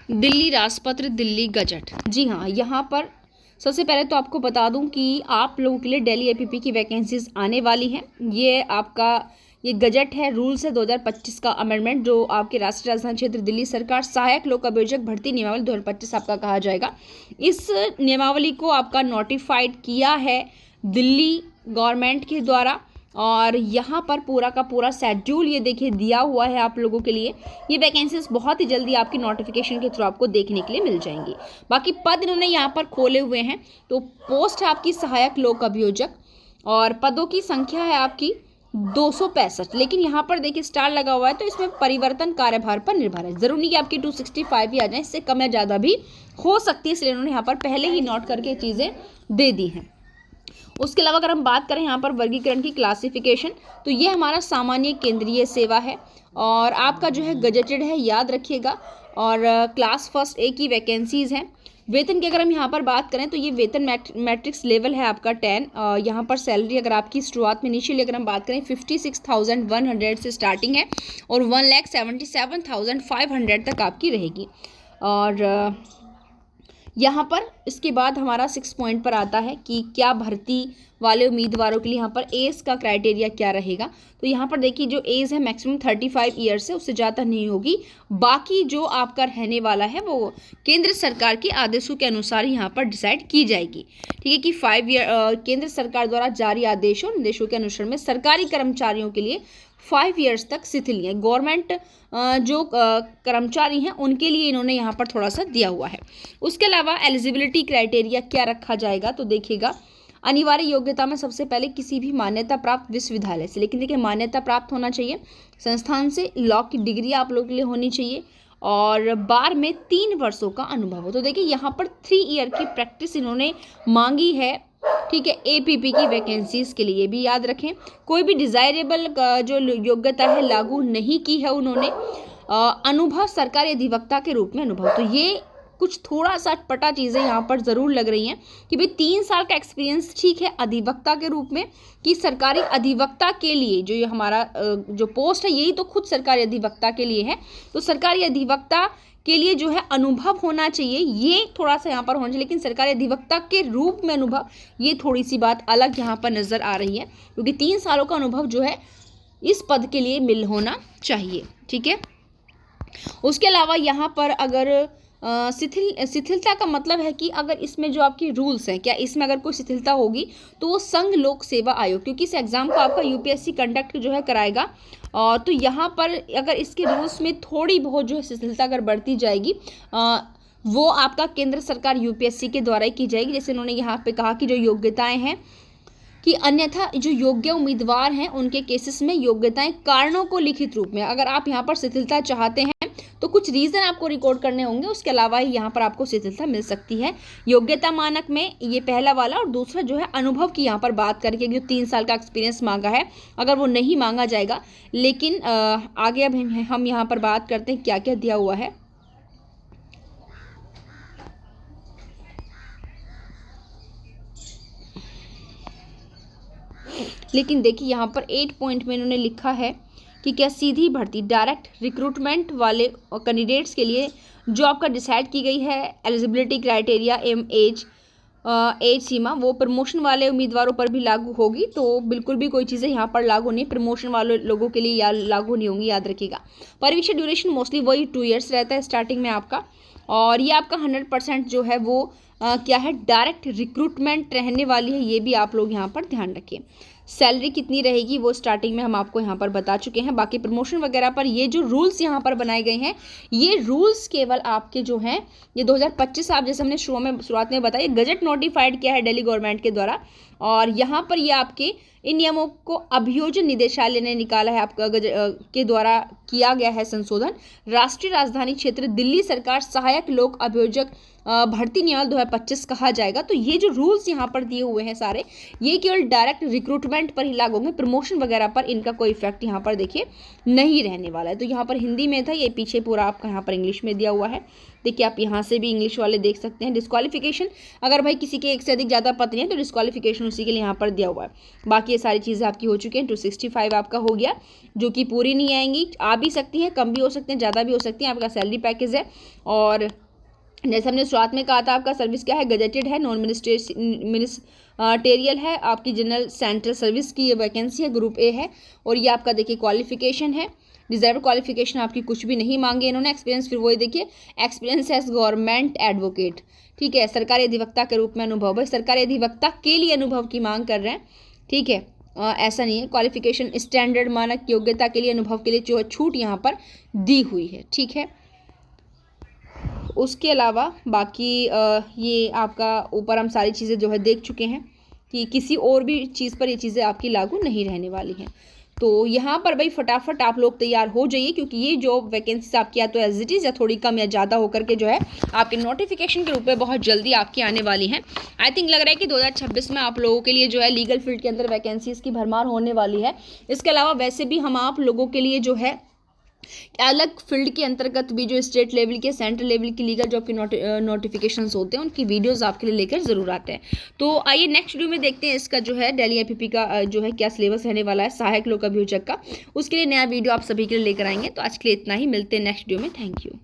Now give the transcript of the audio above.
दिल्ली राजपत्र, दिल्ली गजट। जी हाँ, यहाँ पर सबसे पहले तो आपको बता दूं कि आप लोगों के लिए दिल्ली एपीपी की वैकेंसीज आने वाली हैं। ये गजट है, रूल्स है 2025 का अमेंडमेंट, जो आपके राष्ट्रीय राजधानी क्षेत्र दिल्ली सरकार सहायक लोक अभियोजक भर्ती नियमावली 2025 आपका कहा जाएगा। इस नियमावली को आपका नोटिफाइड किया है दिल्ली गवर्नमेंट के द्वारा, और यहाँ पर पूरा का पूरा शेड्यूल ये देखिए दिया हुआ है आप लोगों के लिए। ये वैकेंसीज बहुत ही जल्दी आपकी नोटिफिकेशन के थ्रू आपको देखने के लिए मिल जाएंगी। बाकी पद इन्होंने यहाँ पर खोले हुए हैं। तो पोस्ट है आपकी सहायक लोक अभियोजक, और पदों की संख्या है आपकी 265। लेकिन यहाँ पर देखिए स्टार लगा हुआ है, तो इसमें परिवर्तन कार्यभार पर निर्भर है। जरूरी नहीं कि आपकी 265 ही आ जाए, इससे कम या ज़्यादा भी हो सकती है, इसलिए उन्होंने यहाँ पर पहले ही नोट करके चीज़ें दे दी हैं। उसके अलावा अगर हम बात करें यहाँ पर वर्गीकरण की, क्लासिफिकेशन, तो ये हमारा सामान्य केंद्रीय सेवा है और आपका जो है गजेटेड है, याद रखिएगा। और क्लास फर्स्ट ए की वैकेंसीज हैं। वेतन की अगर हम यहाँ पर बात करें तो ये वेतन मैट्रिक्स लेवल है आपका 10। यहाँ पर सैलरी अगर आपकी शुरुआत में इनिशियली अगर हम बात करें 56,100 से स्टार्टिंग है और 1,77,500 तक आपकी रहेगी। और यहाँ पर इसके बाद हमारा 6 पॉइंट पर आता है कि क्या भर्ती वाले उम्मीदवारों के लिए यहाँ पर एज का क्राइटेरिया क्या रहेगा। तो यहाँ पर देखिए जो एज है मैक्सिमम 35 ईयर्स है, उससे ज़्यादा नहीं होगी। बाकी जो आपका रहने वाला है वो केंद्र सरकार के आदेशों के अनुसार यहाँ पर डिसाइड की जाएगी। ठीक है कि 5 ईयर केंद्र सरकार द्वारा जारी आदेशों निर्देशों के अनुसार में सरकारी कर्मचारियों के लिए 5 ईयर्स तक शिथिल है। गवर्नमेंट जो कर्मचारी हैं उनके लिए इन्होंने यहाँ पर थोड़ा सा दिया हुआ है। उसके अलावा एलिजिबिलिटी क्राइटेरिया क्या रखा जाएगा, तो देखिएगा अनिवार्य योग्यता में सबसे पहले किसी भी मान्यता प्राप्त विश्वविद्यालय से, लेकिन देखिए मान्यता प्राप्त होना चाहिए, संस्थान से लॉ की डिग्री आप लोगों के लिए होनी चाहिए, और बार में 3 वर्षों का अनुभव हो। तो देखिए यहाँ पर 3 ईयर की प्रैक्टिस इन्होंने मांगी है। ठीक है, एपीपी की वैकेंसीज के लिए भी याद रखें। कोई भी डिजायरेबल जो योग्यता है लागू नहीं की है उन्होंने। अनुभव सरकारी अधिवक्ता के रूप में अनुभव, तो ये कुछ थोड़ा सा अटपटा चीज़ें यहाँ पर ज़रूर लग रही हैं कि भाई 3 साल का एक्सपीरियंस ठीक है अधिवक्ता के रूप में, कि सरकारी अधिवक्ता के लिए जो ये हमारा जो पोस्ट है यही तो खुद सरकारी अधिवक्ता के लिए है, तो सरकारी अधिवक्ता के लिए जो है अनुभव होना चाहिए, ये थोड़ा सा यहाँ पर होना चाहिए। लेकिन सरकारी अधिवक्ता के रूप में अनुभव, ये थोड़ी सी बात अलग यहाँ पर नज़र आ रही है, क्योंकि 3 सालों का अनुभव जो है इस पद के लिए मिल होना चाहिए। ठीक है, उसके अलावा यहाँ पर अगर शिथिलता का मतलब है कि अगर इसमें जो आपकी रूल्स हैं, क्या इसमें अगर कोई शिथिलता होगी तो वो संघ लोक सेवा आयोग, क्योंकि इस एग्ज़ाम को आपका यूपीएससी कंडक्ट जो है कराएगा, और तो यहाँ पर अगर इसके रूल्स में थोड़ी बहुत जो है शिथिलता अगर बढ़ती जाएगी, वो आपका केंद्र सरकार यूपीएससी के द्वारा ही की जाएगी। जैसे उन्होंने यहाँ पे कहा कि जो योग्यताएं हैं कि अन्यथा जो योग्य उम्मीदवार हैं उनके केसेस में योग्यताएं कारणों को लिखित रूप में, अगर आप यहाँ पर शिथिलता चाहते हैं तो कुछ रीज़न आपको रिकॉर्ड करने होंगे, उसके अलावा ही यहाँ पर आपको शिथिलता मिल सकती है। योग्यता मानक में ये पहला वाला, और दूसरा जो है अनुभव की यहाँ पर बात करके जो 3 साल का एक्सपीरियंस मांगा है अगर वो नहीं मांगा जाएगा। लेकिन आगे अब हम यहाँ पर बात करते हैं क्या क्या दिया हुआ है। लेकिन देखिए यहाँ पर 8 पॉइंट में इन्होंने लिखा है कि क्या सीधी भर्ती डायरेक्ट रिक्रूटमेंट वाले कैंडिडेट्स के लिए जो आपका डिसाइड की गई है एलिजिबिलिटी क्राइटेरिया एम एज सीमा, वो प्रमोशन वाले उम्मीदवारों पर भी लागू होगी। तो बिल्कुल भी कोई चीज़ें यहाँ पर लागू नहीं, प्रमोशन वाले लोगों के लिए लागू नहीं होंगी, याद रखिएगा। परीक्षा ड्यूरेशन मोस्टली वही 2 ईयर्स रहता है स्टार्टिंग में आपका, और ये आपका 100% जो है वो क्या है डायरेक्ट रिक्रूटमेंट रहने वाली है, ये भी आप लोग यहाँ पर ध्यान रखिए। सैलरी कितनी रहेगी वो स्टार्टिंग में हम आपको यहाँ पर बता चुके हैं। बाकी प्रमोशन वगैरह पर ये जो रूल्स यहाँ पर बनाए गए हैं, ये रूल्स केवल आपके जो हैं ये 2025 आप जैसे हमने शुरुआत में बताया गजट नोटिफाइड किया है दिल्ली गवर्नमेंट के द्वारा, और यहाँ पर ये आपके इन नियमों को अभियोजन निदेशालय ने निकाला है, आपका के द्वारा किया गया है संशोधन। राष्ट्रीय राजधानी क्षेत्र दिल्ली सरकार सहायक लोक अभियोजक भर्ती नियमावली 2025 कहा जाएगा। तो ये जो रूल्स यहाँ पर दिए हुए हैं सारे, ये केवल डायरेक्ट रिक्रूटमेंट पर ही लागू होंगे, प्रमोशन वगैरह पर इनका कोई इफेक्ट यहाँ पर देखिए नहीं रहने वाला है। तो यहाँ पर हिंदी में था, ये पीछे पूरा आपका यहाँ पर इंग्लिश में दिया हुआ है। देखिए आप यहाँ से भी इंग्लिश वाले देख सकते हैं। डिस्क्वालिफिकेशन, अगर भाई किसी के एक से अधिक ज़्यादा पद नहीं है तो डिस्क्वालिफिकेशन उसी के लिए यहाँ पर दिया हुआ है। बाकी ये सारी चीज़ें आपकी हो चुकी हैं। 265 आपका हो गया, जो कि पूरी नहीं आएंगी, आ भी सकती हैं, कम भी हो सकते हैं, ज़्यादा भी हो सकती हैं। आपका सैलरी पैकेज है, और जैसे हमने शुरुआत में कहा था आपका सर्विस क्या है, गजेटेड है, नॉन मिनिस्टेरियल है, आपकी जनरल सेंट्रल सर्विस की ये वैकेंसी है, ग्रुप ए है। और ये आपका देखिए क्वालिफिकेशन है, डिजर्व क्वालिफिकेशन आपकी कुछ भी नहीं मांगे इन्होंने। एक्सपीरियंस फिर वही देखिए, एक्सपीरियंस एज गवर्नमेंट एडवोकेट, ठीक है, सरकारी अधिवक्ता के रूप में अनुभव। भाई सरकारी अधिवक्ता के लिए अनुभव की मांग कर रहे हैं, ठीक है, ऐसा नहीं है। क्वालिफिकेशन स्टैंडर्ड मानक योग्यता के लिए, अनुभव के लिए जो छूट यहाँ पर दी हुई है, ठीक है। उसके अलावा बाकी ये आपका ऊपर हम सारी चीज़ें जो है देख चुके हैं कि किसी और भी चीज़ पर ये चीज़ें आपकी लागू नहीं रहने वाली हैं। तो यहाँ पर भाई फटाफट आप लोग तैयार हो जाइए, क्योंकि ये जो वैकेंसीज आपकी या तो एज इट इज़ या थोड़ी कम या ज़्यादा होकर के जो है आपके नोटिफिकेशन के रूप में बहुत जल्दी आपकी आने वाली हैं। आई थिंक लग रहा है कि 2026 में आप लोगों के लिए जो है लीगल फील्ड के अंदर वैकेंसीज़ की भरमार होने वाली है। इसके अलावा वैसे भी हम आप लोगों के लिए जो है अलग फील्ड के अंतर्गत भी जो स्टेट लेवल के, सेंट्रल लेवल की लीगल जॉब की नोटिफिकेशंस होते हैं, उनकी वीडियोस आपके लिए लेकर ज़रूर आते हैं। तो आइए नेक्स्ट वीडियो में देखते हैं इसका जो है दिल्ली एपीपी का जो है क्या सिलेबस रहने वाला है, सहायक लोक अभियोजक का। उसके लिए नया वीडियो आप सभी के लिए लेकर आएंगे। तो आज के लिए इतना ही, मिलते हैं नेक्स्ट वीडियो में। Thank you.